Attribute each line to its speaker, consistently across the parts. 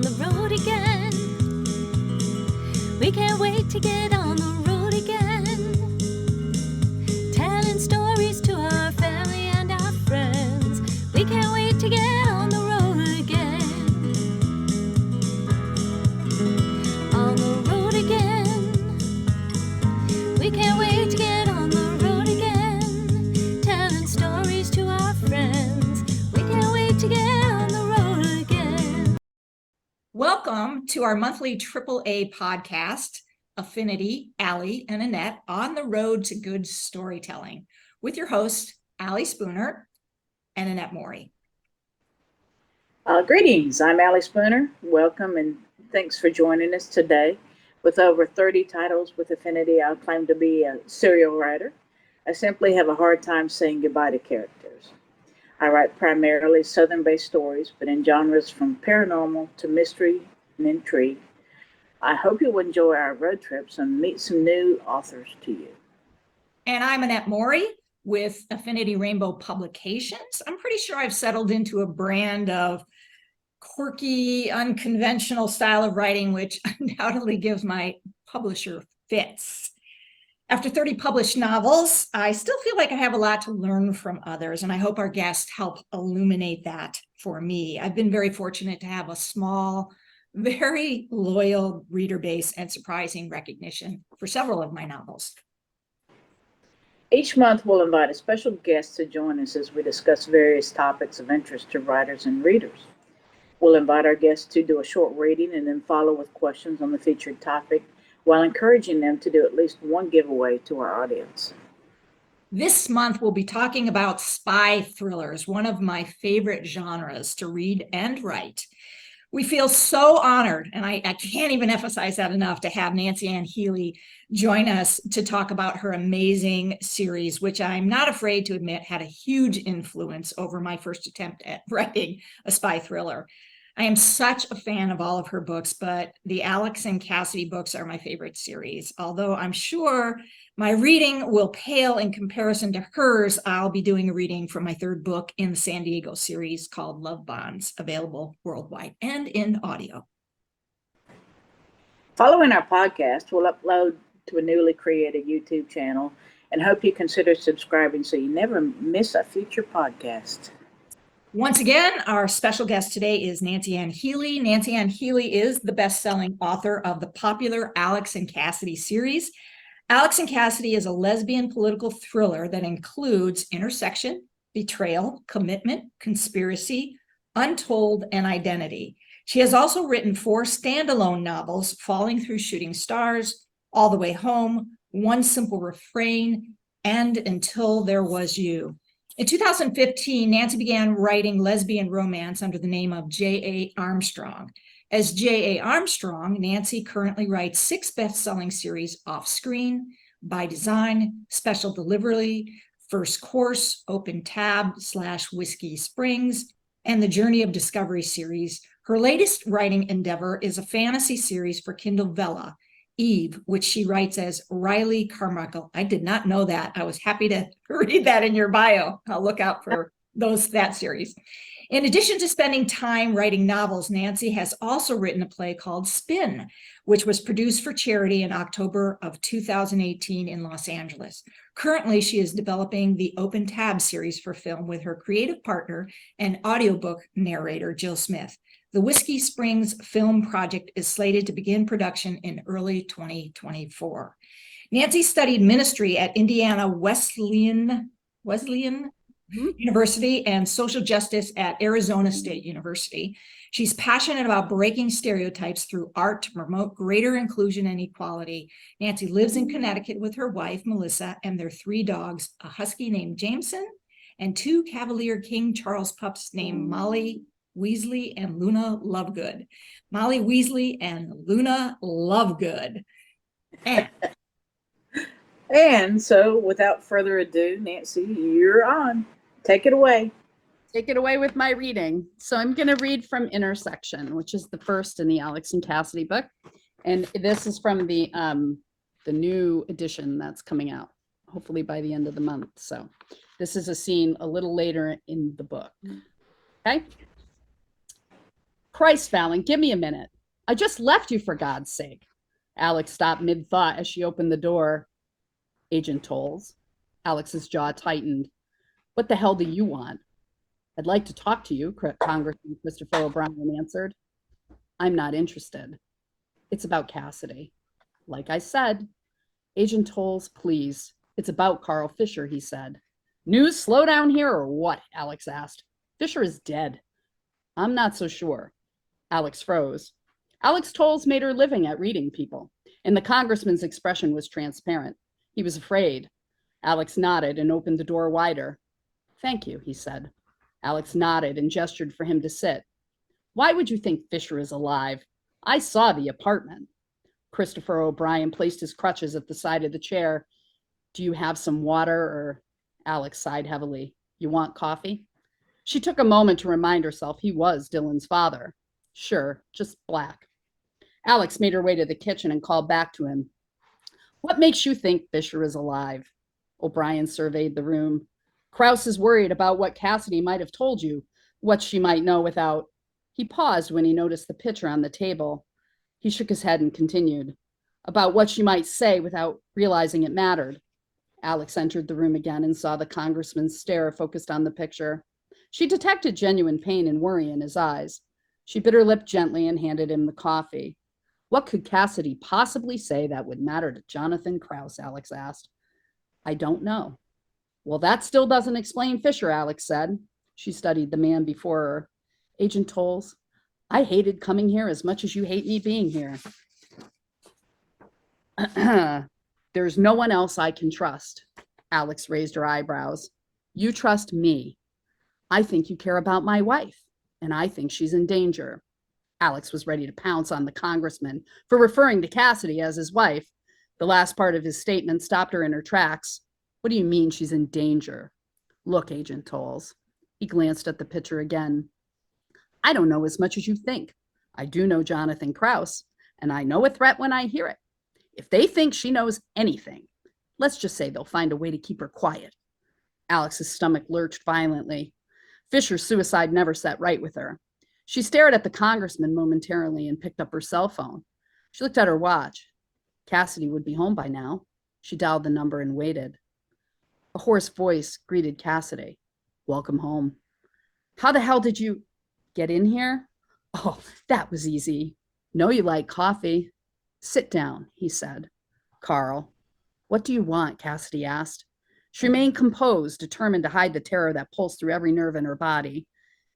Speaker 1: the road again. We can't wait to get on the road again. Telling stories to our family and our friends. We can't wait to get on the road again. On the road again. We can't wait to get on the road again. Telling stories to our friends. We can't wait to get on the road again.
Speaker 2: Welcome to our monthly AAA podcast, Affinity, Allie, and Annette on the road to good storytelling with your host, Allie Spooner and Annette Mori.
Speaker 3: Greetings, I'm Allie Spooner. Welcome and thanks for joining us today. With over 30 titles with Affinity, I claim to be a serial writer. I simply have a hard time saying goodbye to characters. I write primarily Southern-based stories, but in genres from paranormal to mystery and intrigue. I hope you'll enjoy our road trips and meet some new authors to you.
Speaker 2: And I'm Annette Mori with Affinity Rainbow Publications. I'm pretty sure I've settled into a brand of quirky, unconventional style of writing, which undoubtedly gives my publisher fits. After 30 published novels, I still feel like I have a lot to learn from others, and I hope our guests help illuminate that for me. I've been very fortunate to have a small, very loyal reader base and surprising recognition for several of my novels.
Speaker 3: Each month, we'll invite a special guest to join us as we discuss various topics of interest to writers and readers. We'll invite our guests to do a short reading and then follow with questions on the featured topic, while encouraging them to do at least one giveaway to our audience.
Speaker 2: This month, we'll be talking about spy thrillers, one of my favorite genres to read and write. We feel so honored, and I can't even emphasize that enough, to have Nancy Ann Healy join us to talk about her amazing series, which I'm not afraid to admit had a huge influence over my first attempt at writing a spy thriller. I am such a fan of all of her books, but the Alex and Cassidy books are my favorite series. Although I'm sure my reading will pale in comparison to hers, I'll be doing a reading from my third book in the San Diego series called Love Bonds, available worldwide and in audio.
Speaker 3: Following our podcast, we'll upload to a newly created YouTube channel and hope you consider subscribing so you never miss a future podcast.
Speaker 2: Once again, our special guest today is Nancy Ann Healy. Nancy Ann Healy is the best-selling author of the popular Alex and Cassidy series. Alex and Cassidy is a lesbian political thriller that includes intersection, betrayal, commitment, conspiracy, untold, and identity. She has also written 4 standalone novels, Falling Through Shooting Stars, All the Way Home, One Simple Refrain, and Until There Was You. In 2015, Nancy began writing lesbian romance under the name of J.A. Armstrong. As J.A. Armstrong, Nancy currently writes 6 best-selling series Off-Screen, By Design, Special Delivery, First Course, Open Tab / Whiskey Springs, and the Journey of Discovery series. Her latest writing endeavor is a fantasy series for Kindle Vella, Eve, which she writes as Riley Carmichael. I did not know that. I was happy to read that in your bio. I'll look out for that series. In addition to spending time writing novels, Nancy has also written a play called Spin, which was produced for charity in October of 2018 in Los Angeles. Currently, she is developing the Open Tab series for film with her creative partner and audiobook narrator, Jill Smith. The Whiskey Springs film project is slated to begin production in early 2024. Nancy studied ministry at Indiana Wesleyan University and social justice at Arizona State University. She's passionate about breaking stereotypes through art to promote greater inclusion and equality. Nancy lives in Connecticut with her wife, Melissa, and their 3 dogs, a husky named Jameson, and 2 Cavalier King Charles pups named Molly Weasley and Luna Lovegood. Molly Weasley and Luna Lovegood.
Speaker 3: And so, without further ado, Nancy, you're on. Take it away.
Speaker 4: Take it away with my reading. So I'm going to read from Intersection, which is the first in the Alex and Cassidy book. And this is from the new edition that's coming out, hopefully by the end of the month. So this is a scene a little later in the book. Okay. Christ, Fallon, give me a minute. I just left you, for God's sake. Alex stopped mid-thought as she opened the door. Agent Tolles. Alex's jaw tightened. What the hell do you want? I'd like to talk to you, Congressman Christopher O'Brien answered. I'm not interested. It's about Cassidy. Like I said. Agent Tolles, please. It's about Carl Fisher, he said. News slow down here or what? Alex asked. Fisher is dead. I'm not so sure. Alex froze. Alex Tolles made her living at reading people, and the congressman's expression was transparent. He was afraid. Alex nodded and opened the door wider. Thank you, he said. Alex nodded and gestured for him to sit. Why would you think Fisher is alive? I saw the apartment. Christopher O'Brien placed his crutches at the side of the chair. Do you have some water or... Alex sighed heavily. You want coffee? She took a moment to remind herself he was Dylan's father. Sure, just black. Alex made her way to the kitchen and called back to him. What makes you think Fisher is alive? O'Brien surveyed the room. Krause is worried about what Cassidy might have told you, what she might know without... He paused when he noticed the picture on the table. He shook his head and continued. About what she might say without realizing it mattered. Alex entered the room again and saw the congressman's stare focused on the picture. She detected genuine pain and worry in his eyes. She bit her lip gently and handed him the coffee. What could Cassidy possibly say that would matter to Jonathan Krause? Alex asked. I don't know. Well, that still doesn't explain Fisher, Alex said. She studied the man before her. Agent Tolles, I hated coming here as much as you hate me being here. There's no one else I can trust. Alex raised her eyebrows. You trust me. I think you care about my wife, and I think she's in danger. Alex was ready to pounce on the congressman for referring to Cassidy as his wife. The last part of his statement stopped her in her tracks. What do you mean she's in danger? Look, Agent Tolles. He glanced at the picture again. I don't know as much as you think. I do know Jonathan Krause, and I know a threat when I hear it. If they think she knows anything, let's just say they'll find a way to keep her quiet. Alex's stomach lurched violently. Fisher's suicide never sat right with her. She stared at the congressman momentarily and picked up her cell phone. She looked at her watch. Cassidy would be home by now. She dialed the number and waited. A hoarse voice greeted Cassidy. Welcome home. How the hell did you get in here? Oh, that was easy. Know you like coffee. Sit down, he said. Carl, what do you want? Cassidy asked. She remained composed, determined to hide the terror that pulsed through every nerve in her body.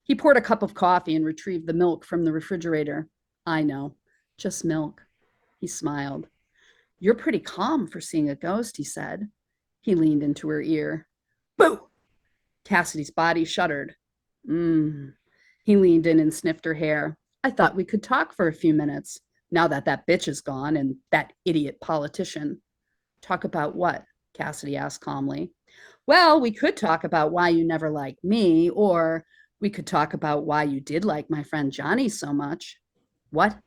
Speaker 4: He poured a cup of coffee and retrieved the milk from the refrigerator. I know, just milk. He smiled. You're pretty calm for seeing a ghost, he said. He leaned into her ear. Boo! Cassidy's body shuddered. He leaned in and sniffed her hair. I thought we could talk for a few minutes, now that that bitch is gone and that idiot politician. Talk about what? Cassidy asked calmly. Well, we could talk about why you never liked me, or we could talk about why you did like my friend Johnny so much. What?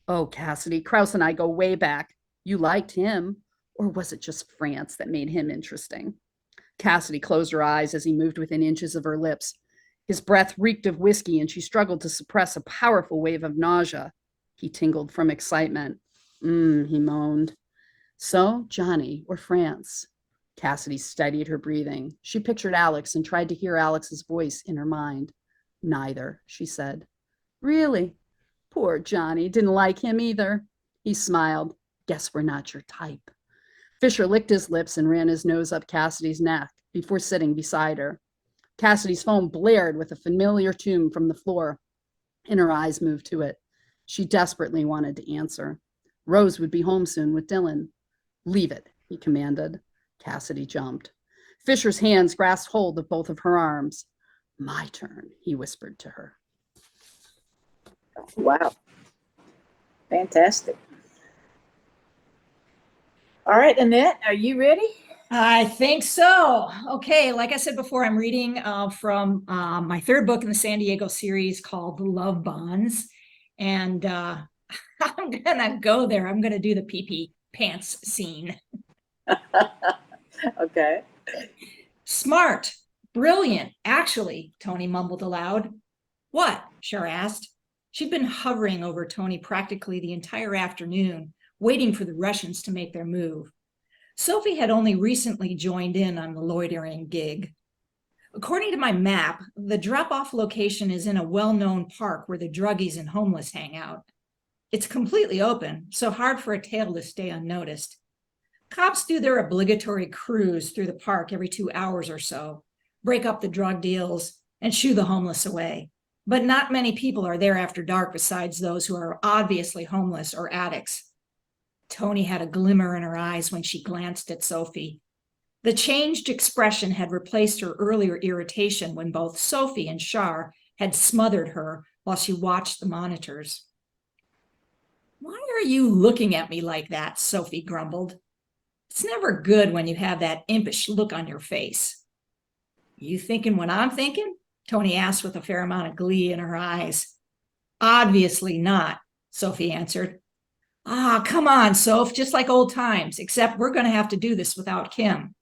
Speaker 4: Oh, Cassidy, Krause and I go way back. You liked him, or was it just France that made him interesting? Cassidy closed her eyes as he moved within inches of her lips. His breath reeked of whiskey, and she struggled to suppress a powerful wave of nausea. He tingled from excitement. He moaned. So, Johnny or France? Cassidy steadied her breathing. She pictured Alex and tried to hear Alex's voice in her mind. Neither, she said. Really? Poor Johnny. Didn't like him either. He smiled. Guess we're not your type. Fisher licked his lips and ran his nose up Cassidy's neck before sitting beside her. Cassidy's phone blared with a familiar tune from the floor, and her eyes moved to it. She desperately wanted to answer. Rose would be home soon with Dylan. Leave it, he commanded. Cassidy jumped. Fisher's hands grasped hold of both of her arms. My turn, he whispered to her.
Speaker 3: Wow. Fantastic. All right, Annette, are you ready?
Speaker 2: I think so. Okay, like I said before, I'm reading from my third book in the San Diego series called Love Bonds. And I'm gonna go there. I'm gonna do the pee-pee pants scene.
Speaker 3: Okay.
Speaker 2: Smart, brilliant, actually, Tony mumbled aloud. What? Cher asked. She'd been hovering over Tony practically the entire afternoon, waiting for the Russians to make their move. Sophie had only recently joined in on the loitering gig. According to my map, the drop-off location is in a well-known park where the druggies and homeless hang out. It's completely open, so hard for a tail to stay unnoticed. Cops do their obligatory cruise through the park every 2 hours or so, break up the drug deals, and shoo the homeless away. But not many people are there after dark besides those who are obviously homeless or addicts. Tony had a glimmer in her eyes when she glanced at Sophie. The changed expression had replaced her earlier irritation when both Sophie and Shar had smothered her while she watched the monitors. "Why are you looking at me like that?" Sophie grumbled. "It's never good when you have that impish look on your face." "You thinking what I'm thinking?" Tony asked with a fair amount of glee in her eyes. "Obviously not," Sophie answered. "Ah, come on, Soph, just like old times, except we're going to have to do this without Kim."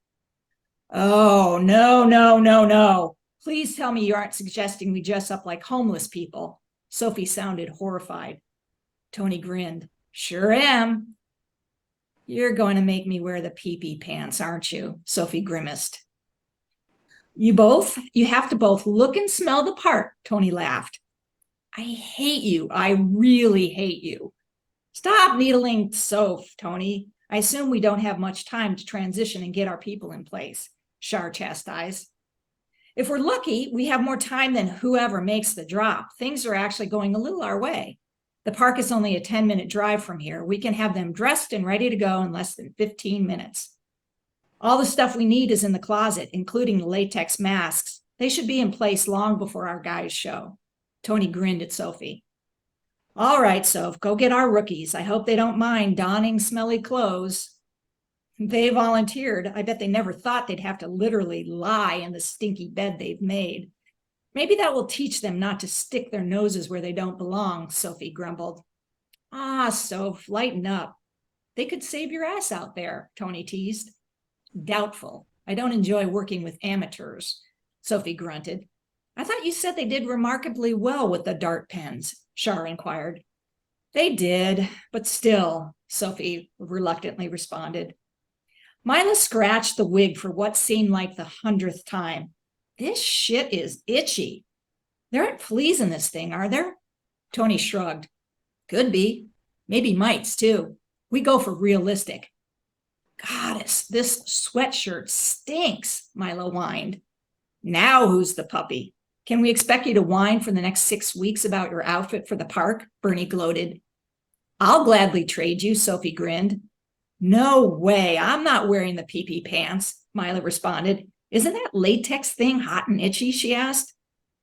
Speaker 2: "Oh, no, no, no, no. Please tell me you aren't suggesting we dress up like homeless people." Sophie sounded horrified. Tony grinned. "Sure am." "You're going to make me wear the pee-pee pants, aren't you?" Sophie grimaced. You have to both look and smell the part," Tony laughed. "I hate you. I really hate you." "Stop needling Soph, Tony. I assume we don't have much time to transition and get our people in place," Shar chastised. "If we're lucky, we have more time than whoever makes the drop. Things are actually going a little our way. The park is only a 10-minute drive from here. We can have them dressed and ready to go in less than 15 minutes. All the stuff we need is in the closet, including the latex masks. They should be in place long before our guys show." Tony grinned at Sophie. "All right, Soph, go get our rookies. I hope they don't mind donning smelly clothes." They volunteered. I bet they never thought they'd have to literally lie in the stinky bed they've made. "Maybe that will teach them not to stick their noses where they don't belong," Sophie grumbled. "Ah, Soph, lighten up. They could save your ass out there," Tony teased. "Doubtful. I don't enjoy working with amateurs," Sophie grunted. "I thought you said they did remarkably well with the dart pens," Shar inquired. "They did, but still," Sophie reluctantly responded. Mila scratched the wig for what seemed like the 100th time. "This shit is itchy. There aren't fleas in this thing, are there?" Tony shrugged. "Could be. Maybe mites, too. We go for realistic." "Goddess, this sweatshirt stinks," Mila whined. "Now who's the puppy? Can we expect you to whine for the next 6 weeks about your outfit for the park?" Bernie gloated. "I'll gladly trade you," Sophie grinned. "No way, I'm not wearing the pee-pee pants," Mila responded. "Isn't that latex thing hot and itchy?" she asked.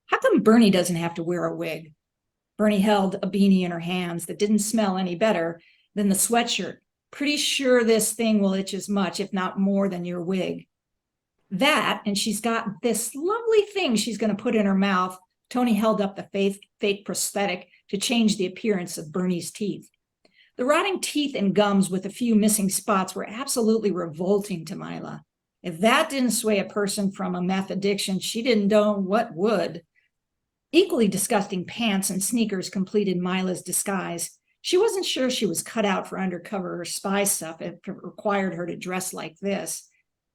Speaker 2: "How come Bernie doesn't have to wear a wig?" Bernie held a beanie in her hands that didn't smell any better than the sweatshirt. "Pretty sure this thing will itch as much, if not more, than your wig." That, and she's got this lovely thing she's going to put in her mouth. Tony held up the fake prosthetic to change the appearance of Bernie's teeth. The rotting teeth and gums with a few missing spots were absolutely revolting to Mila. If that didn't sway a person from a meth addiction, she didn't know what would. Equally disgusting pants and sneakers completed Mila's disguise. She wasn't sure she was cut out for undercover or spy stuff if it required her to dress like this.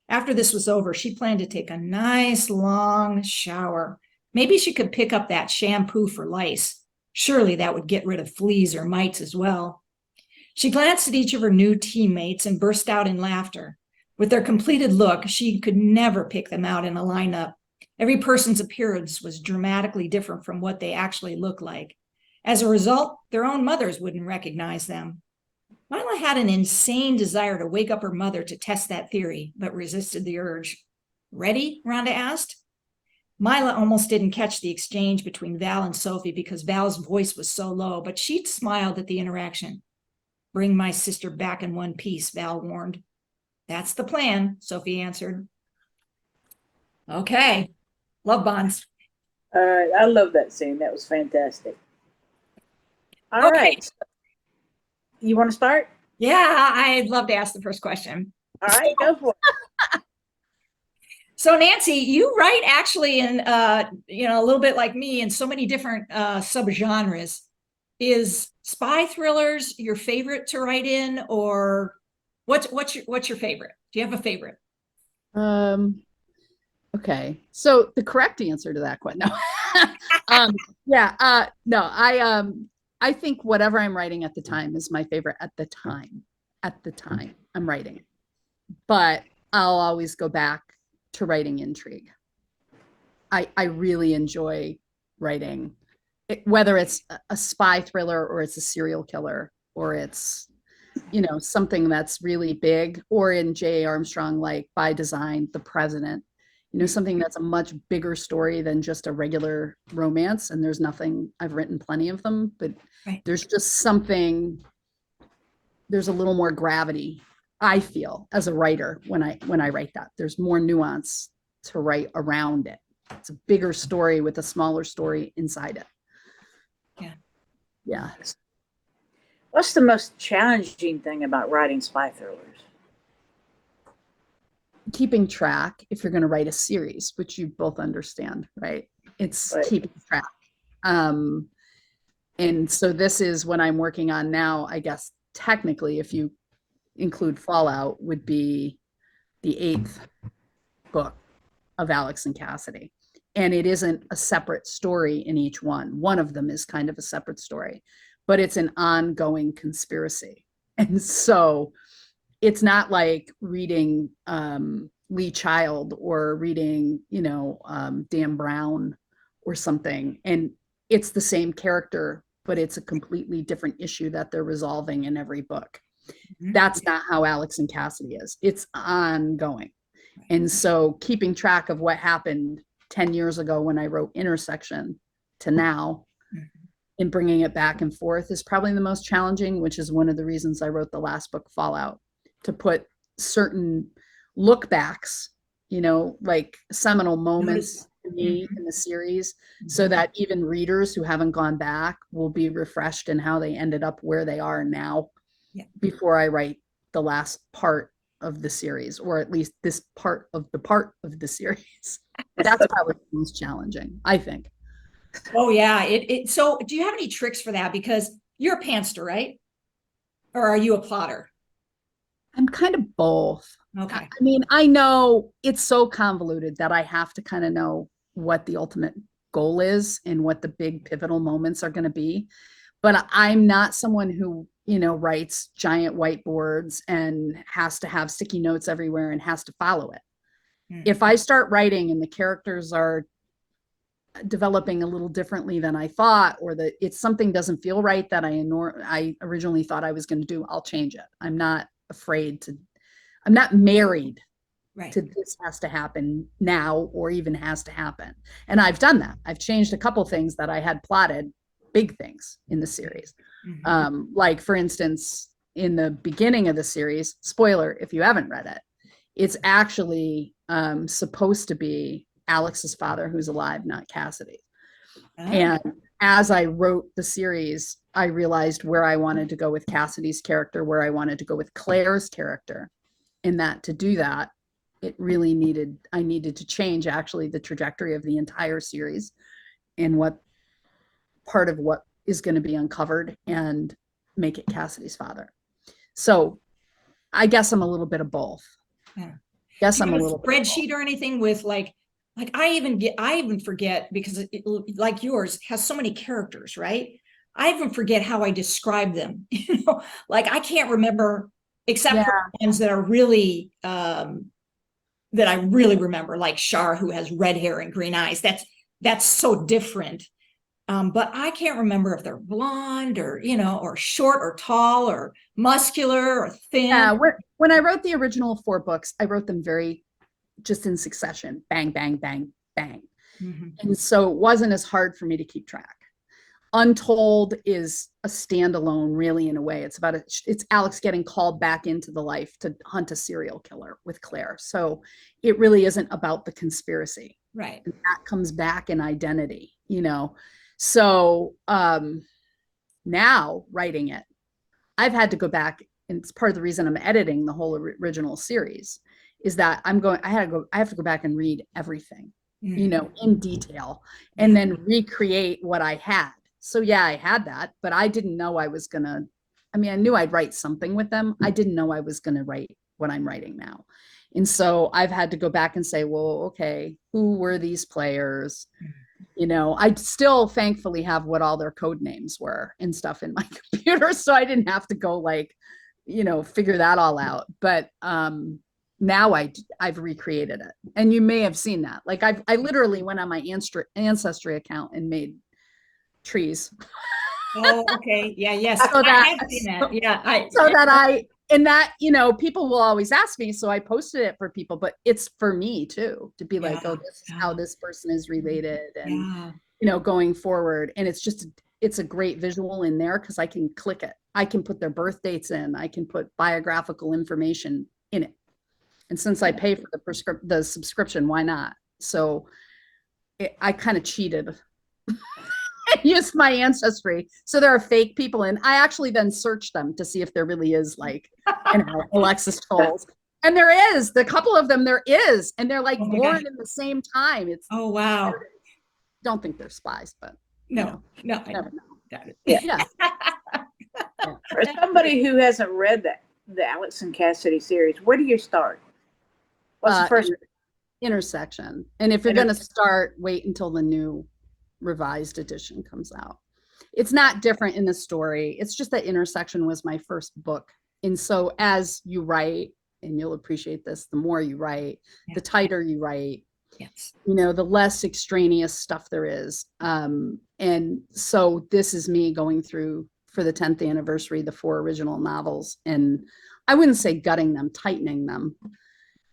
Speaker 2: After this was over, she planned to take a nice long shower. Maybe she could pick up that shampoo for lice. Surely that would get rid of fleas or mites as well. She glanced at each of her new teammates and burst out in laughter. With their completed look, she could never pick them out in a lineup. Every person's appearance was dramatically different from what they actually looked like. As a result, their own mothers wouldn't recognize them. Mila had an insane desire to wake up her mother to test that theory, but resisted the urge. "Ready?" Rhonda asked. Mila almost didn't catch the exchange between Val and Sophie because Val's voice was so low, but she smiled at the interaction. "Bring my sister back in one piece," Val warned. "That's the plan," Sophie answered. Okay. Love bonds.
Speaker 3: I love that scene. That was fantastic. All
Speaker 2: Okay.
Speaker 3: right. You want to start?
Speaker 2: Yeah, I'd love to ask the first question.
Speaker 3: All right, go for it.
Speaker 2: So Nancy, you write actually in, a little bit like me in so many different subgenres. is spy thrillers your favorite to write in, or what's your favorite? Do you have a favorite?
Speaker 4: Okay. So the correct answer to that question, no. Yeah, no, I think whatever I'm writing at the time is my favorite at the time. At the time I'm writing. But I'll always go back to writing intrigue. I really enjoy writing it, whether it's a spy thriller or it's a serial killer or it's something that's really big, or in J. Armstrong, like By Design, The President, something that's a much bigger story than just a regular romance. And there's nothing, I've written plenty of them, but
Speaker 2: Right.
Speaker 4: there's just something, there's a little more gravity, I feel, as a writer when I write that. There's more nuance to write around it. It's a bigger story with a smaller story inside it.
Speaker 2: Yeah.
Speaker 4: Yeah.
Speaker 3: What's the most challenging thing about writing spy thrillers?
Speaker 4: Keeping track, if you're going to write a series, which you both understand, right? It's
Speaker 3: Right.
Speaker 4: keeping track. And so this is what I'm working on now, I guess, technically, if you include Fallout, would be the 8th book of Alex and Cassidy. And it isn't a separate story in each one. One of them is kind of a separate story, but it's an ongoing conspiracy. And so it's not like reading Lee Child or reading, Dan Brown or something. And it's the same character, but it's a completely different issue that they're resolving in every book.
Speaker 2: Mhm.
Speaker 4: That's not how Alex and Cassidy is. It's ongoing. And so keeping track of what happened 10 years ago when I wrote Intersection to now and bringing it back and forth is probably the most challenging, which is one of the reasons I wrote the last book, Fallout, to put certain look backs, like seminal moments to me in the series, so that even readers who haven't gone back will be refreshed in how they ended up where they are now before I write the last part of the series, or at least this part of the series. That's probably the most challenging, I think.
Speaker 2: Oh yeah. So do you have any tricks for that? Because you're a pantser, right? Or are you a plotter?
Speaker 4: I'm kind of both.
Speaker 2: Okay.
Speaker 4: I mean, I know it's so convoluted that I have to kind of know what the ultimate goal is and what the big pivotal moments are going to be. But I'm not someone who, writes giant whiteboards and has to have sticky notes everywhere and has to follow it. If I start writing and the characters are developing a little differently than I thought, or that it's something doesn't feel right that I originally thought I was going to do, I'll change it. I'm not married to this has to happen now or even has to happen. And I've done that. I've changed a couple things that I had plotted, big things in the series. Like for instance, in the beginning of the series, spoiler, if you haven't read it, it's actually supposed to be Alex's father who's alive, not Cassidy. And as I wrote the series, I realized where I wanted to go with Cassidy's character, where I wanted to go with Claire's character, and that to do that, I needed to change actually the trajectory of the entire series and what part of what is going to be uncovered and make it Cassidy's father. So I guess I'm a little bit of both.
Speaker 2: Yeah.
Speaker 4: Guess
Speaker 2: Do you
Speaker 4: I'm a
Speaker 2: have
Speaker 4: little
Speaker 2: spreadsheet or anything with like I even forget, because it, like yours has so many characters, right? I even forget how I describe them. Like I can't remember except for ones that are really that I really remember, like Shar, who has red hair and green eyes. That's so different. But I can't remember if they're blonde or, or short or tall or muscular or thin.
Speaker 4: Yeah, when I wrote the original 4 books, I wrote them very just in succession, bang, bang, bang, bang. And so it wasn't as hard for me to keep track. Untold is a standalone, really, in a way. It's Alex getting called back into the life to hunt a serial killer with Claire. So it really isn't about the conspiracy.
Speaker 2: Right.
Speaker 4: And that comes back in identity, So now writing it, I've had to go back, and it's part of the reason I'm editing the whole original series, is that I have to go back and read everything, in detail, and then recreate what I had. So yeah, I had that, but I didn't know I was gonna, I mean, I knew I'd write something with them. I didn't know I was gonna write what I'm writing now. And so I've had to go back and say, well, okay, who were these players? You know, I still thankfully have what all their code names were and stuff in my computer. So I didn't have to go like, you know, figure that all out. But now I've recreated it. And you may have seen that. Like I literally went on my ancestry account and made trees.
Speaker 2: Oh, okay. Yeah, yes.
Speaker 4: So
Speaker 2: I
Speaker 4: that
Speaker 2: have seen that. Yeah,
Speaker 4: so that I and that, you know, people will always ask me, so I posted it for people, but it's for me too, to be like, oh, this is how this person is related, and
Speaker 2: yeah.
Speaker 4: you know, going forward. And it's a great visual in there because I can click it, I can put their birth dates in, I can put biographical information in it, and since I pay for the subscription, why not? So I kind of cheated. Used my ancestry. So there are fake people, and I actually then searched them to see if there really is, like, you know, Alexis Tolles. And there is, the couple of them there is, and they're like born in the same time. It's
Speaker 2: Oh, wow.
Speaker 4: don't think they're spies, but
Speaker 2: No,
Speaker 4: you know,
Speaker 2: no, I
Speaker 4: never know.
Speaker 2: got it.
Speaker 4: Yeah.
Speaker 3: For somebody who hasn't read the Alex and Cassidy series, where do you start? What's the first?
Speaker 4: Intersection. And if you're going to start, wait until the new revised edition comes out. It's not different in the story. It's just that Intersection was my first book. And so as you write, and you'll appreciate this, the more you write, the tighter you write,
Speaker 2: Yes.
Speaker 4: you know, the less extraneous stuff there is. And so this is me going through for the 10th anniversary, the 4 original novels. And I wouldn't say gutting them, tightening them,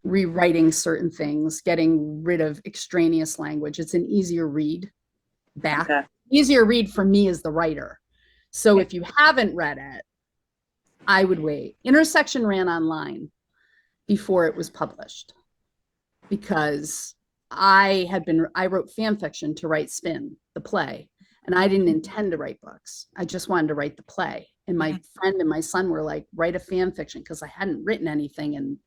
Speaker 4: rewriting certain things, getting rid of extraneous language. It's an easier read back.
Speaker 3: Okay.
Speaker 4: Easier read for me as the writer. So if you haven't read it, I would wait. Intersection ran online before it was published because I wrote fan fiction to write Spin, the play, and I didn't intend to write books. I just wanted to write the play. And my friend and my son were like, write a fan fiction, because I hadn't written anything in,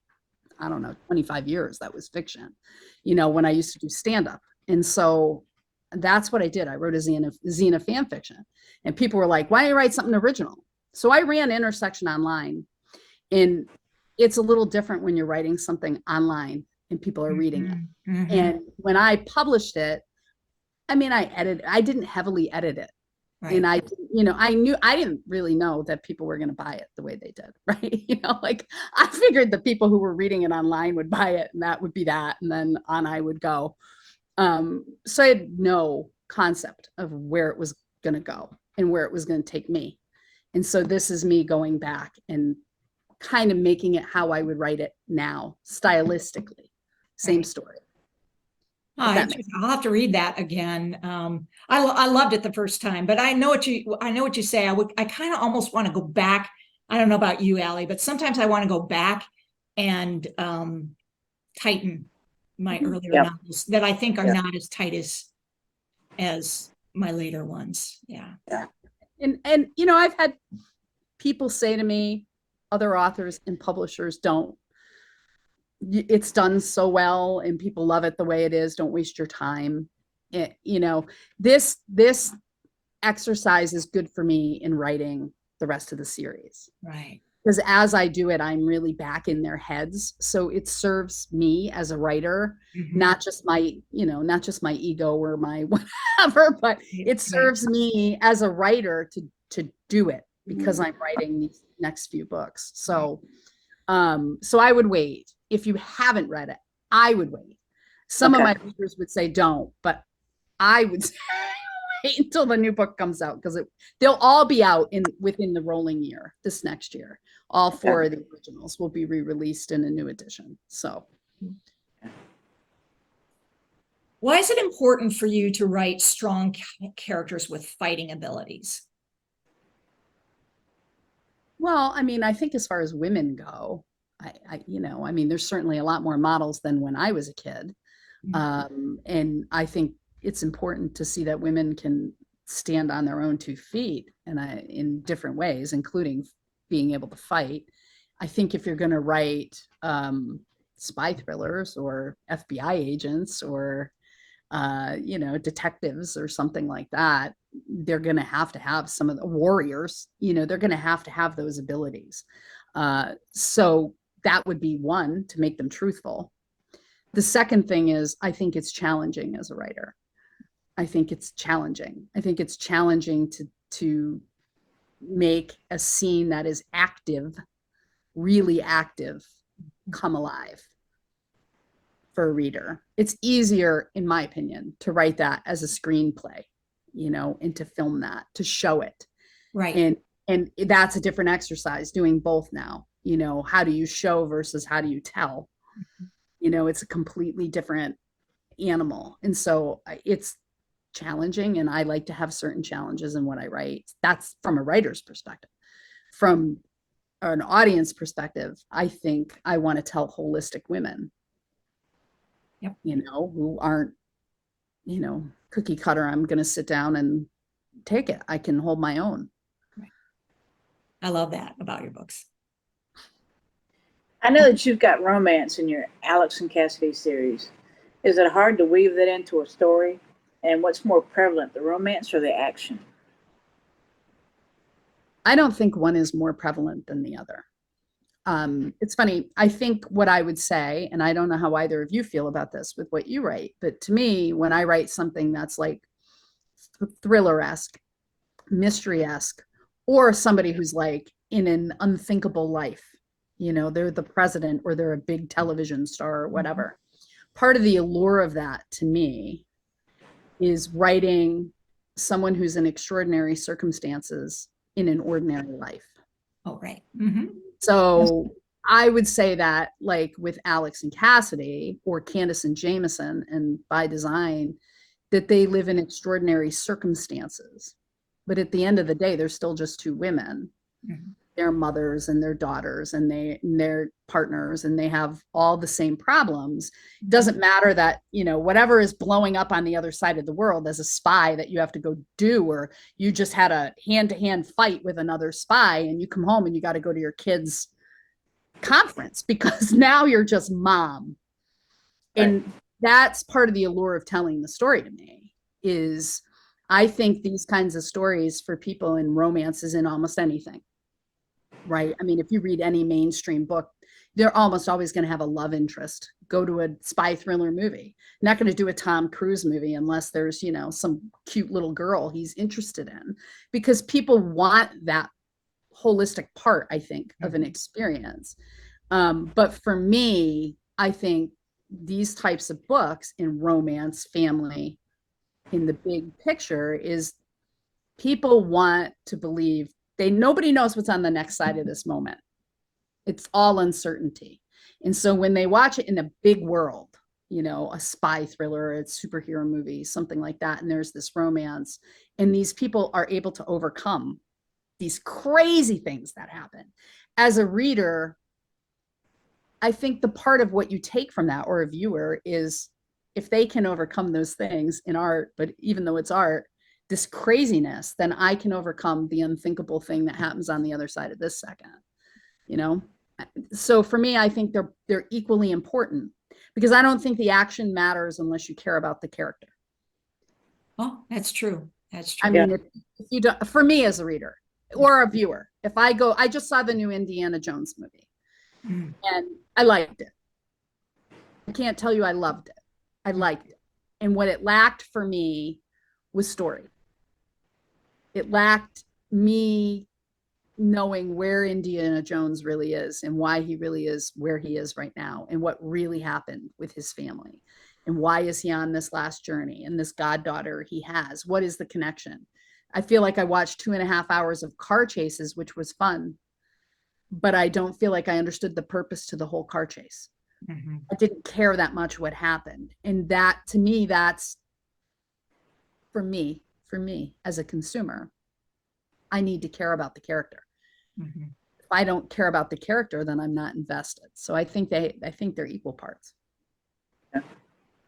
Speaker 4: I don't know, 25 years that was fiction, you know, when I used to do stand-up. And so that's what I did. I wrote a zine of fan fiction, and people were like, why don't you write something original? So I ran Intersection online, and it's a little different when you're writing something online and people are reading it.
Speaker 2: Mm-hmm.
Speaker 4: And when I published it, I mean, I didn't heavily edit it. Right. And I didn't really know that people were going to buy it the way they did. Right. You know, like I figured the people who were reading it online would buy it, and that would be that. And then on I would go. So I had no concept of where it was going to go and where it was going to take me. And so this is me going back and kind of making it how I would write it now, stylistically. Same story.
Speaker 2: I'll have to read that again. I loved it the first time, but I know what you say. I kind of almost want to go back. I don't know about you, Allie, but sometimes I want to go back and tighten my earlier novels that I think are not as tight as my later ones. Yeah.
Speaker 4: And you know, I've had people say to me, other authors and publishers, it's done so well and people love it the way it is, don't waste your time. You know, this exercise is good for me in writing the rest of the series.
Speaker 2: Right.
Speaker 4: Because as I do it, I'm really back in their heads. So it serves me as a writer, not just my ego or my whatever, but it serves me as a writer to do it because I'm writing these next few books. So I would wait. If you haven't read it, I would wait. Some of my readers would say don't, but I would say wait until the new book comes out, because they'll all be out within the rolling year, this next year. All 4 of the originals will be re-released in a new edition. So
Speaker 2: why is it important for you to write strong characters with fighting abilities?
Speaker 4: Well, I mean, I think as far as women go, I mean, there's certainly a lot more models than when I was a kid. And I think it's important to see that women can stand on their own 2 feet and in different ways, including being able to fight. I think if you're going to write spy thrillers or FBI agents or detectives or something like that, they're going to have some of the warriors, they're going to have those abilities. So that would be one, to make them truthful. The second thing is, I think it's challenging as a writer. I think it's challenging to make a scene that is active, really active, come alive for a reader. It's easier, in my opinion, to write that as a screenplay, and to film that, to show it.
Speaker 2: Right.
Speaker 4: And that's a different exercise, doing both now. How do you show versus how do you tell? It's a completely different animal. And so it's challenging, and I like to have certain challenges in what I write. That's from a writer's perspective. From an audience perspective, I think I want to tell holistic women,
Speaker 2: Yep.
Speaker 4: Who aren't, cookie cutter. I'm going to sit down and take it. I can hold my own.
Speaker 2: Right. I love that about your books.
Speaker 3: I know that you've got romance in your Alex and Cassidy series. Is it hard to weave that into a story? And what's more prevalent, the romance or the action?
Speaker 4: I don't think one is more prevalent than the other. It's funny. I think what I would say, and I don't know how either of you feel about this with what you write, but to me, when I write something that's like thriller-esque, mystery-esque, or somebody who's like in an unthinkable life, they're the president or they're a big television star or whatever. Part of the allure of that to me is writing someone who's in extraordinary circumstances in an ordinary life.
Speaker 2: Oh, right.
Speaker 4: So I would say that, like with Alex and Cassidy or Candace and Jameson, and by design, that they live in extraordinary circumstances. But at the end of the day, they're still just two women. Their mothers and their daughters and their partners, and they have all the same problems. It doesn't matter that, whatever is blowing up on the other side of the world as a spy that you have to go do, or you just had a hand-to-hand fight with another spy and you come home and you got to go to your kids' conference because now you're just mom. Right. And that's part of the allure of telling the story to me. Is I think these kinds of stories for people in romance is in almost anything. Right. I mean, if you read any mainstream book, they're almost always going to have a love interest. Go to a spy thriller movie. Not going to do a Tom Cruise movie unless there's, some cute little girl he's interested in, because people want that holistic part, I think, of an experience. But for me, I think these types of books in romance, family, in the big picture, is people want to believe nobody knows what's on the next side of this moment. It's all uncertainty. And so when they watch it in a big world, a spy thriller, a superhero movie, something like that, and there's this romance, and these people are able to overcome these crazy things that happen. As a reader, I think the part of what you take from that, or a viewer, is if they can overcome those things in art, but even though it's art, this craziness, then I can overcome the unthinkable thing that happens on the other side of this second, So for me, I think they're equally important, because I don't think the action matters unless you care about the character.
Speaker 2: Oh, that's true. That's true.
Speaker 4: I mean, if you don't, for me as a reader or a viewer, if I just saw the new Indiana Jones movie and I liked it. I can't tell you I loved it. I liked it. And what it lacked for me was story. It lacked me knowing where Indiana Jones really is and why he really is where he is right now, and what really happened with his family, and why is he on this last journey, and this goddaughter he has. What is the connection? I feel like I watched 2.5 hours of car chases, which was fun, but I don't feel like I understood the purpose to the whole car chase. I didn't care that much what happened. And that, to me, that's for me as a consumer, I need to care about the character. If I don't care about the character, then I'm not invested. So I think they're equal parts.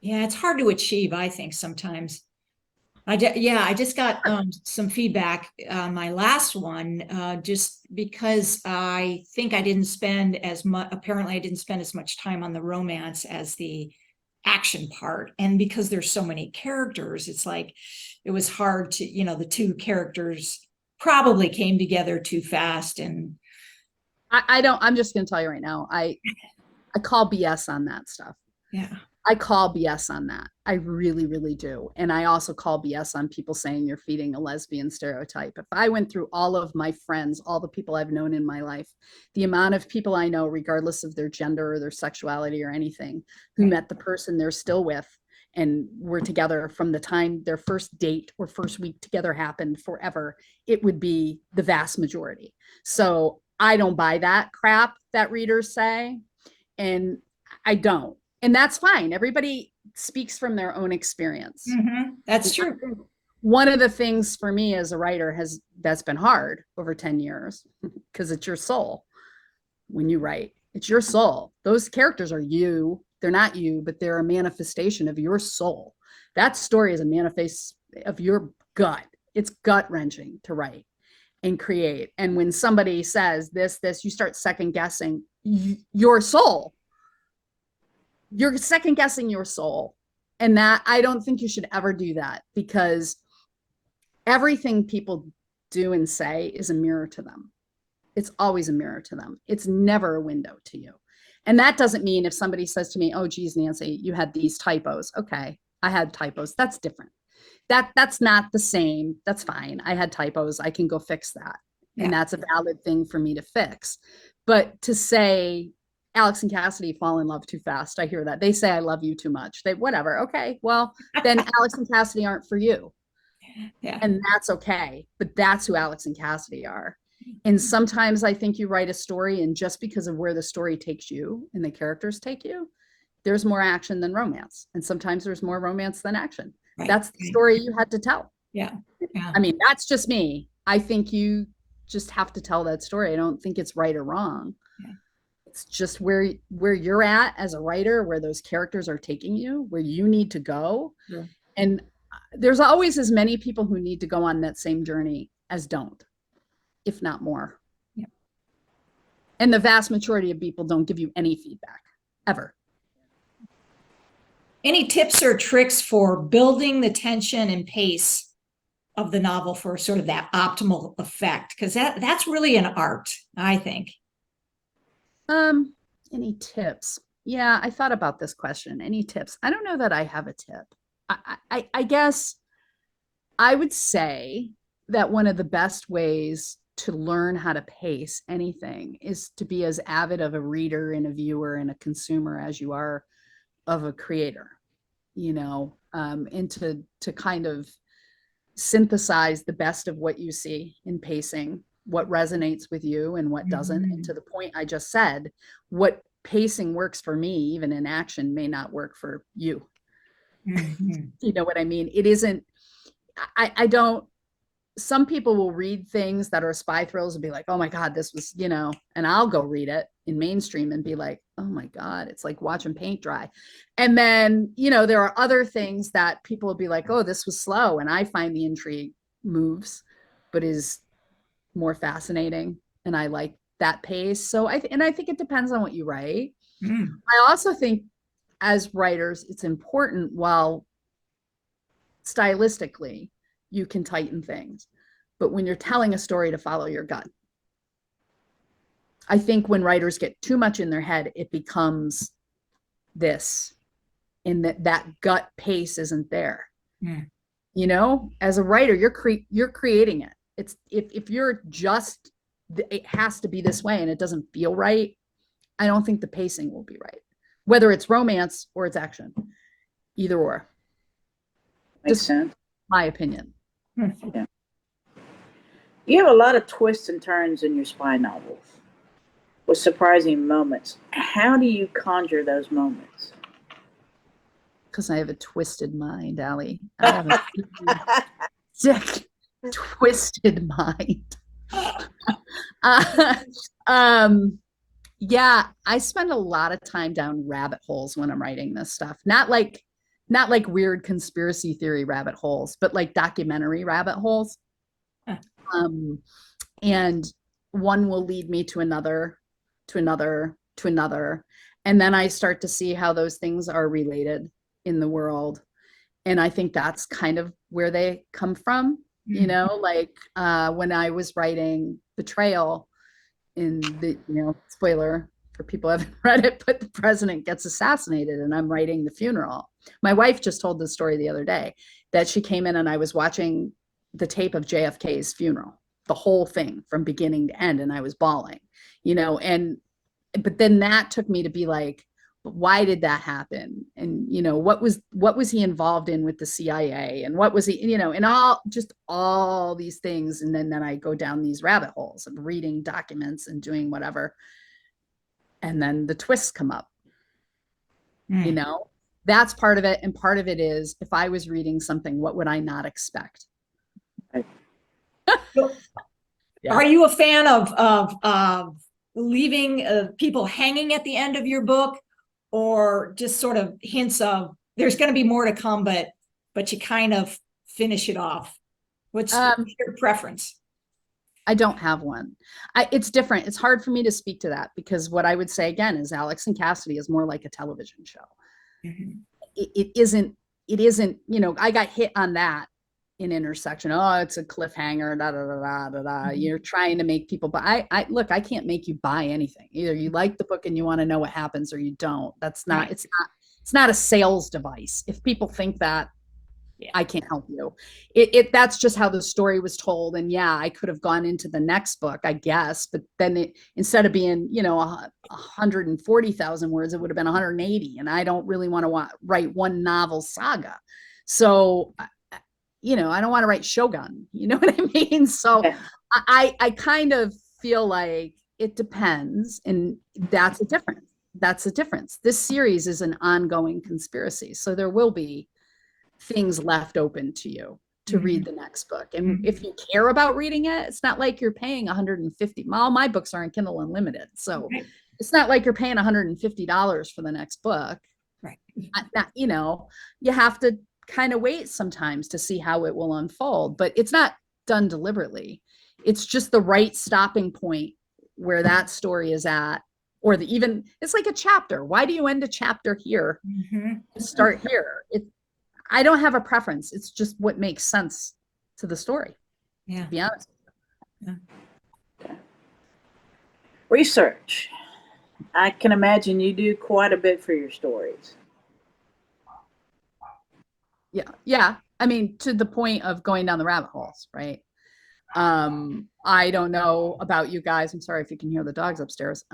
Speaker 2: Yeah, it's hard to achieve, I think, sometimes. I just got some feedback on my last one, just because I think I didn't spend as much, apparently I didn't spend as much time on the romance as the action part. And because there's so many characters, it's like it was hard to, the two characters probably came together too fast. And
Speaker 4: I'm just going to tell you right now, I call BS on that stuff.
Speaker 2: yeah.
Speaker 4: I call BS on that. I really, really do. And I also call BS on people saying you're feeding a lesbian stereotype. If I went through all of my friends, all the people I've known in my life, the amount of people I know, regardless of their gender or their sexuality or anything, who met the person they're still with and were together from the time their first date or first week together happened forever, it would be the vast majority. So I don't buy that crap that readers say. And I don't. And that's fine. Everybody speaks from their own experience.
Speaker 2: Mm-hmm. That's true.
Speaker 4: One of the things for me as a writer that's been hard over 10 years, because it's your soul when you write. It's your soul. Those characters are you. They're not you, but they're a manifestation of your soul. That story is a manifest of your gut. It's gut-wrenching to write and create. And when somebody says this, you start second guessing your soul. You're second guessing your soul. And that, I don't think you should ever do that, because everything people do and say is a mirror to them. It's always a mirror to them. It's never a window to you. And that doesn't mean if somebody says to me, oh, geez, Nancy, you had these typos. Okay, I had typos. That's different. That's not the same. That's fine. I had typos. I can go fix that. Yeah. And that's a valid thing for me to fix. But to say, Alex and Cassidy fall in love too fast. I hear that. They say I love you too much. Whatever. Okay. Well, then Alex and Cassidy aren't for you.
Speaker 2: Yeah.
Speaker 4: And that's okay. But that's who Alex and Cassidy are. And sometimes I think you write a story, and just because of where the story takes you and the characters take you, there's more action than romance. And sometimes there's more romance than action. Right. That's the story you had to tell.
Speaker 2: Yeah.
Speaker 4: I mean, that's just me. I think you just have to tell that story. I don't think it's right or wrong. Yeah. It's just where you're at as a writer, where those characters are taking you, where you need to go. Yeah. And there's always as many people who need to go on that same journey as don't, if not more. Yeah. And the vast majority of people don't give you any feedback, ever.
Speaker 2: Any tips or tricks for building the tension and pace of the novel for sort of that optimal effect? Because that's really an art, I think.
Speaker 4: Any tips? Yeah, I thought about this question. Any tips? I don't know that I have a tip. I guess I would say that one of the best ways to learn how to pace anything is to be as avid of a reader and a viewer and a consumer as you are of a creator, and to kind of synthesize the best of what you see in pacing, what resonates with you and what doesn't. Mm-hmm. And to the point I just said, what pacing works for me, even in action, may not work for you. Mm-hmm. You know what I mean? It isn't, I don't, some people will read things that are spy thrills and be like, oh my God, this was, and I'll go read it in mainstream and be like, oh my God, it's like watching paint dry. And then, there are other things that people will be like, oh, this was slow. And I find the intrigue moves, but is more fascinating. And I like that pace. So I think it depends on what you write. Mm. I also think as writers, it's important, while stylistically you can tighten things, but when you're telling a story, to follow your gut. I think when writers get too much in their head, it becomes this, and that gut pace isn't there. Mm. As a writer, you're creating it. It's if you're just, it has to be this way and it doesn't feel right, I don't think the pacing will be right, whether it's romance or it's action, either or.
Speaker 3: Makes sense.
Speaker 4: My opinion.
Speaker 3: Yeah. You have a lot of twists and turns in your spy novels with surprising moments. How do you conjure those moments?
Speaker 4: Because I have a twisted mind, Allie. I have a sick, twisted mind. Yeah, I spend a lot of time down rabbit holes when I'm writing this stuff. Not like weird conspiracy theory rabbit holes, but like documentary rabbit holes. And one will lead me to another, to another, to another. And then I start to see how those things are related in the world. And I think that's kind of where they come from, you know, like when I was writing Betrayal in the, spoiler for people who haven't read it, but the president gets assassinated and I'm writing the funeral. My wife just told this story the other day that she came in and I was watching the tape of JFK's funeral, the whole thing from beginning to end, and I was bawling, but then that took me to be like, why did that happen? And, what was he involved in with the CIA, and what was he, and all these things. And then I go down these rabbit holes of reading documents and doing whatever. And then the twists come up, that's part of it. And part of it is, if I was reading something, what would I not expect?
Speaker 2: Yeah. Are you a fan of leaving people hanging at the end of your book, or just sort of hints of there's going to be more to come, but you kind of finish it off? What's your preference?
Speaker 4: I don't have one. It's different. It's hard for me to speak to that, because what I would say again is Alex and Cassidy is more like a television show. It isn't, I got hit on that in Intersection. Oh, it's a cliffhanger, da, da, da, da, da, da. You're trying to make people, but I look, I can't make you buy anything. Either you like the book and you want to know what happens, or you don't. That's not, it's not a sales device. If people think that, I can't help you. That's just how the story was told. And yeah, I could have gone into the next book, I guess, but then instead of being, 140,000 words, it would have been 180. And I don't really want to write one novel saga. So, I don't want to write Shogun, you know what I mean? So I kind of feel like it depends. And that's a difference. This series is an ongoing conspiracy. So there will be things left open to you to read the next book. And if you care about reading it, it's not like you're paying $150. All my books are on Kindle Unlimited. So it's not like you're paying $150 for the next book.
Speaker 2: Right.
Speaker 4: You have to kind of wait sometimes to see how it will unfold, but it's not done deliberately. It's just the right stopping point where that story is at, or it's like a chapter. Why do you end a chapter here? Start here. I don't have a preference. It's just what makes sense to the story.
Speaker 2: Yeah.
Speaker 4: To be honest.
Speaker 2: Yeah.
Speaker 3: Okay. Research. I can imagine you do quite a bit for your stories.
Speaker 4: Yeah. I mean, to the point of going down the rabbit holes, right? I don't know about you guys. I'm sorry if you can hear the dogs upstairs.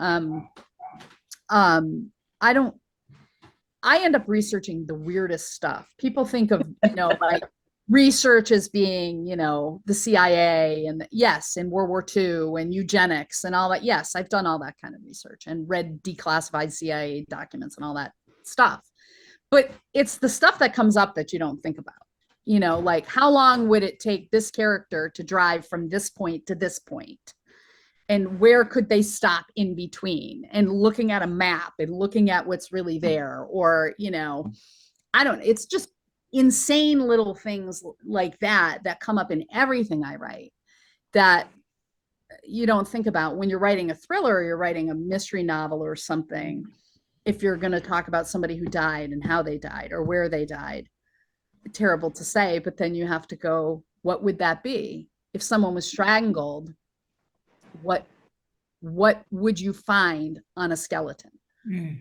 Speaker 4: I end up researching the weirdest stuff. People think of, like research as being, the CIA and and World War II and eugenics and all that. Yes, I've done all that kind of research and read declassified CIA documents and all that stuff. But it's the stuff that comes up that you don't think about, like how long would it take this character to drive from this point to this point? And where could they stop in between, and looking at a map and looking at what's really there, or, it's just insane little things like that come up in everything I write that you don't think about when you're writing a thriller, or you're writing a mystery novel or something. If you're going to talk about somebody who died and how they died or where they died, terrible to say, but then you have to go, what would that be? If someone was strangled, what would you find on a skeleton?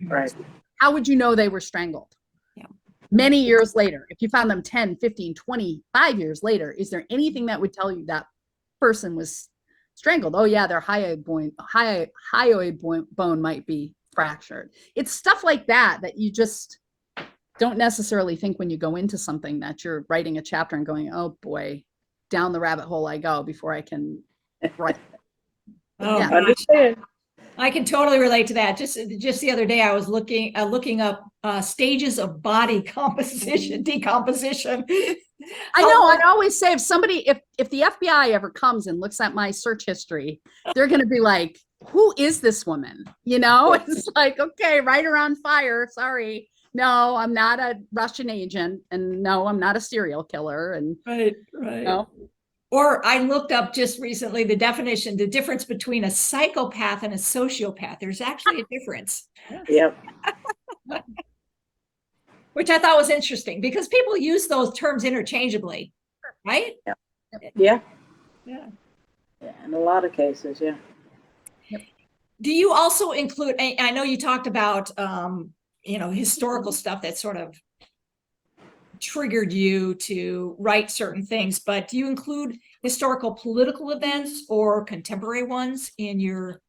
Speaker 3: Right.
Speaker 4: How would you know they were strangled?
Speaker 2: Yeah.
Speaker 4: Many years later, if you found them 10, 15, 25 years later, is there anything that would tell you that person was strangled? Oh yeah, their hyoid bone might be fractured. It's stuff like that you just don't necessarily think when you go into something, that you're writing a chapter and going, oh boy, down the rabbit hole I go before I can write.
Speaker 2: Oh,
Speaker 3: yeah. Understand.
Speaker 2: I can totally relate to that. Just the other day, I was looking up stages of body decomposition.
Speaker 4: I know. I always say, if the FBI ever comes and looks at my search history, they're going to be like, who is this woman? It's like, okay, write her on fire. Sorry. No, I'm not a Russian agent, and no, I'm not a serial killer. And
Speaker 2: right. Or I looked up just recently the difference between a psychopath and a sociopath. There's actually a difference.
Speaker 3: Yep.
Speaker 2: which I thought was interesting because people use those terms interchangeably, right?
Speaker 3: Yeah.
Speaker 2: Yeah.
Speaker 3: Yeah, in a lot of cases, yeah.
Speaker 2: Do you also include, I know you talked about, historical stuff that sort of triggered you to write certain things, but do you include historical political events or contemporary ones in your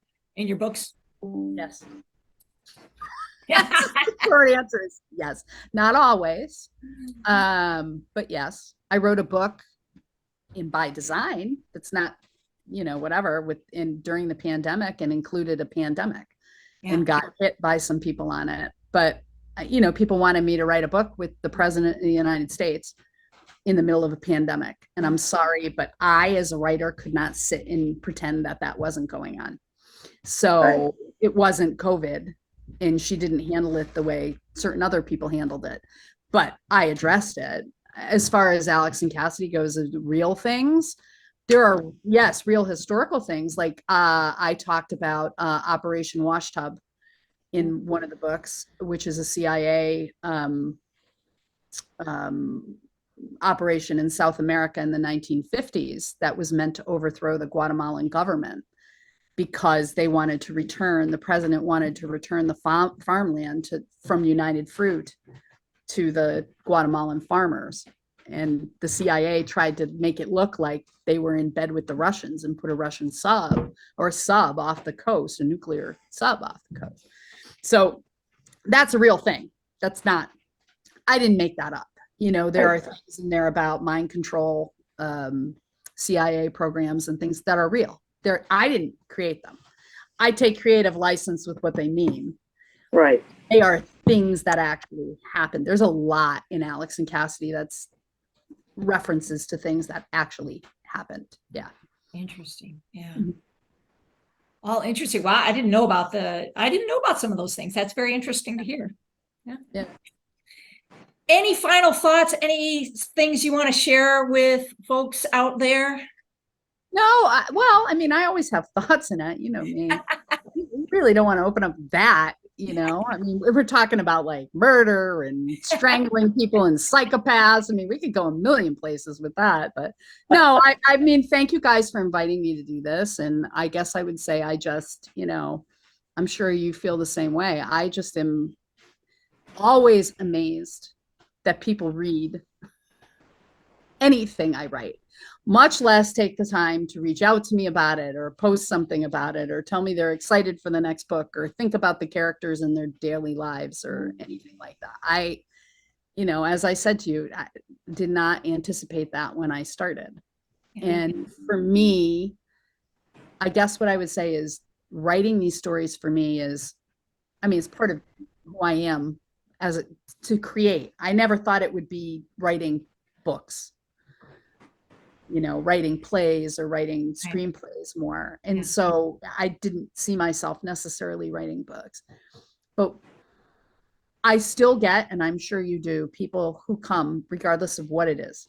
Speaker 2: books?
Speaker 4: Yes. The short answer is yes. Not always. But yes, I wrote a book by design that's not, whatever during the pandemic and included a pandemic and got hit by some people on it. But people wanted me to write a book with the president of the United States in the middle of a pandemic. And I'm sorry, but I, as a writer, could not sit and pretend that that wasn't going on. So it wasn't COVID, and she didn't handle it the way certain other people handled it. But I addressed it. As far as Alex and Cassidy goes, real things, there are, yes, real historical things. Like I talked about Operation Washtub in one of the books, which is a CIA operation in South America in the 1950s that was meant to overthrow the Guatemalan government because they wanted to return, the president wanted to return the farmland from United Fruit to the Guatemalan farmers. And the CIA tried to make it look like they were in bed with the Russians and put a Russian sub off the coast, a nuclear sub off the coast. So that's a real thing. That's not, I didn't make that up. There are things in there about mind control, CIA programs and things that are real. I didn't create them. I take creative license with what they mean.
Speaker 3: Right.
Speaker 4: They are things that actually happen. There's a lot in Alex and Cassidy that's references to things that actually happened. Yeah.
Speaker 2: Interesting. Yeah. Mm-hmm. All interesting. Wow. I didn't know about some of those things. That's very interesting to hear. Yeah.
Speaker 4: Yeah.
Speaker 2: Any final thoughts? Any things you want to share with folks out there?
Speaker 4: No, I always have thoughts in it. You know me. You really don't want to open up that, we're talking about like murder and strangling people and psychopaths. We could go a million places with that, but no, thank you guys for inviting me to do this. And I guess I would say I just, I'm sure you feel the same way. I just am always amazed that people read anything I write, much less take the time to reach out to me about it or post something about it or tell me they're excited for the next book or think about the characters in their daily lives or anything like that. As I said to you, I did not anticipate that when I started. And for me, I guess what I would say is writing these stories for me is, it's part of who I am to create. I never thought it would be writing books, writing plays or writing screenplays more. And so I didn't see myself necessarily writing books, but I still get, and I'm sure you do, people who come regardless of what it is,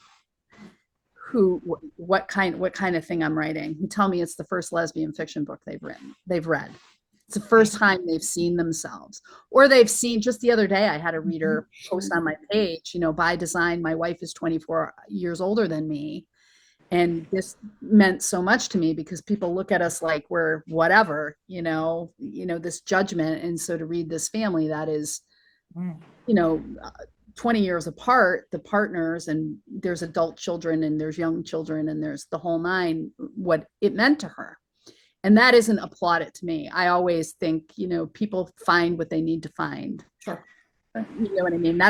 Speaker 4: what kind of thing I'm writing, who tell me it's the first lesbian fiction book they've read. It's the first time they've seen themselves, or they've seen, just the other day, I had a reader post on my page, by design, my wife is 24 years older than me. And this meant so much to me because people look at us like we're whatever, this judgment. And so to read this family that is, 20 years apart, the partners, and there's adult children and there's young children and there's the whole nine, what it meant to her. And that isn't applauded to me. I always think, people find what they need to find.
Speaker 2: Sure.
Speaker 4: You know what I mean?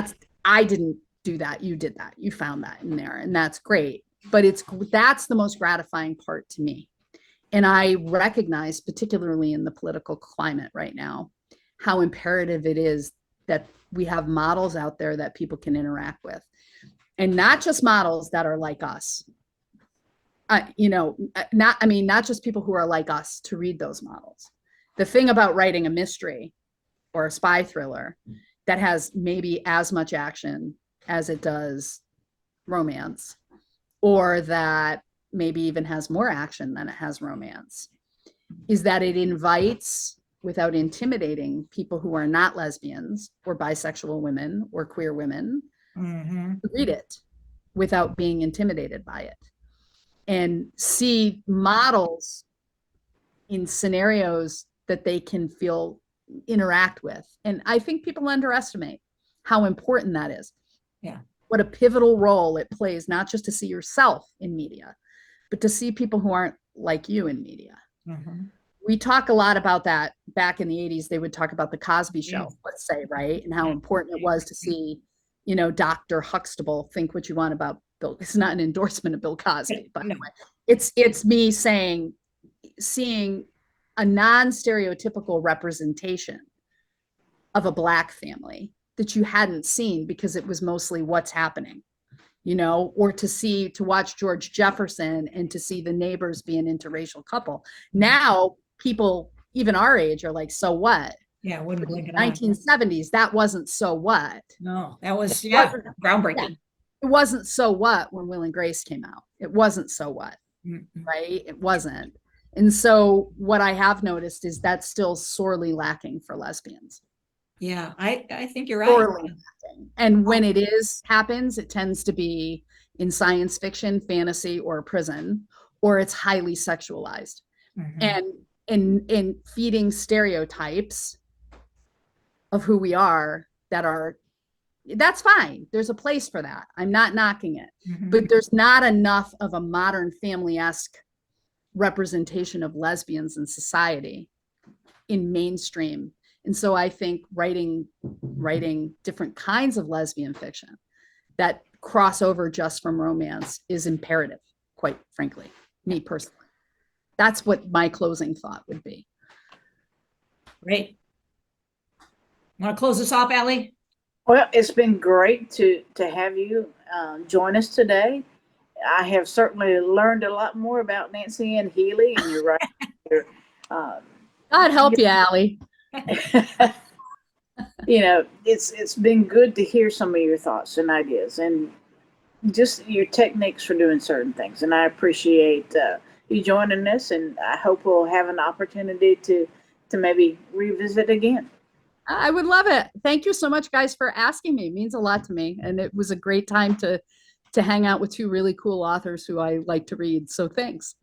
Speaker 4: I didn't do that. You did that. You found that in there, and that's great. But that's the most gratifying part to me. And I recognize, particularly in the political climate right now, how imperative it is that we have models out there that people can interact with, and not just models that are like us. Not just people who are like us to read those models. The thing about writing a mystery or a spy thriller that has maybe as much action as it does romance, or that maybe even has more action than it has romance, is that it invites without intimidating people who are not lesbians or bisexual women or queer women
Speaker 2: Mhm.
Speaker 4: to read it without being intimidated by it, and see models in scenarios that they can feel interact with. And I think people underestimate how important that is.
Speaker 2: Yeah.
Speaker 4: What a pivotal role it plays, not just to see yourself in media, but to see people who aren't like you in media.
Speaker 2: Mhm.
Speaker 4: We talk a lot about that. Back in the 80s, they would talk about the Cosby Show,
Speaker 2: Yes.
Speaker 4: let's say, right? And how important it was to see, Dr. Huxtable, think what you want about Bill. It's not an endorsement of Bill Cosby, by
Speaker 2: No.
Speaker 4: the way. It's me saying, seeing a non-stereotypical representation of a Black family that you hadn't seen because it was mostly what's happening, or to watch George Jefferson and to see the neighbors be an interracial couple. Now people, even our age, are like, so what?
Speaker 2: Yeah, wouldn't blink an eye.
Speaker 4: 1970s, that wasn't so what.
Speaker 2: No, that was
Speaker 4: groundbreaking.
Speaker 2: groundbreaking.
Speaker 4: It wasn't so what when Will and Grace came out. It wasn't so what,
Speaker 2: Mhm.
Speaker 4: right? It wasn't. And so what I have noticed is that's still sorely lacking for lesbians.
Speaker 2: Yeah, I think you're right.
Speaker 4: Sorely lacking. And when it happens, it tends to be in science fiction, fantasy, or prison, or it's highly sexualized.
Speaker 2: Mhm.
Speaker 4: And in feeding stereotypes of who we are that's fine. There's a place for that. I'm not knocking it.
Speaker 2: Mhm.
Speaker 4: But there's not enough of a modern family-esque representation of lesbians in society in mainstream. And so I think writing different kinds of lesbian fiction that cross over just from romance is imperative, quite frankly, me personally. That's what my closing thought would be.
Speaker 2: Great. Want to close this off, Allie?
Speaker 3: Well, it's been great to have you join us today. I have certainly learned a lot more about Nancy Ann Healy and your writing.
Speaker 4: God help you, Allie.
Speaker 3: It's been good to hear some of your thoughts and ideas and just your techniques for doing certain things. And I appreciate you joining us, and I hope we'll have an opportunity to maybe revisit again.
Speaker 4: I would love it. Thank you so much, guys, for asking me. It means a lot to me. And it was a great time to hang out with two really cool authors who I like to read. So thanks.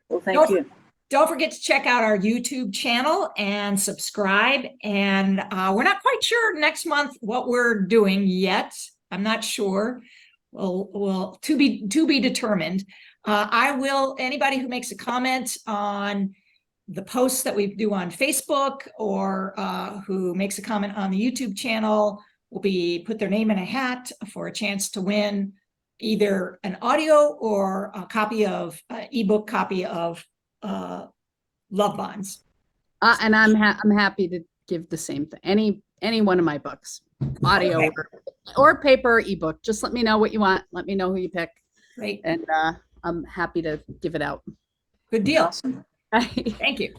Speaker 3: Well, thank you.
Speaker 2: Don't forget to check out our YouTube channel and subscribe. And we're not quite sure next month what we're doing yet. I'm not sure. Well, to be determined. Anybody who makes a comment on the posts that we do on Facebook or who makes a comment on the YouTube channel will put their name in a hat for a chance to win either an audio or a copy of ebook copy of Love Bonds.
Speaker 4: And I'm happy to give the same thing. Any one of my books, audio
Speaker 2: Okay.
Speaker 4: or paper or ebook. Just let me know what you want. Let me know who you pick.
Speaker 2: Great.
Speaker 4: And I'm happy to give it out.
Speaker 2: Good deal.
Speaker 3: Awesome.
Speaker 4: Bye.
Speaker 2: Thank you.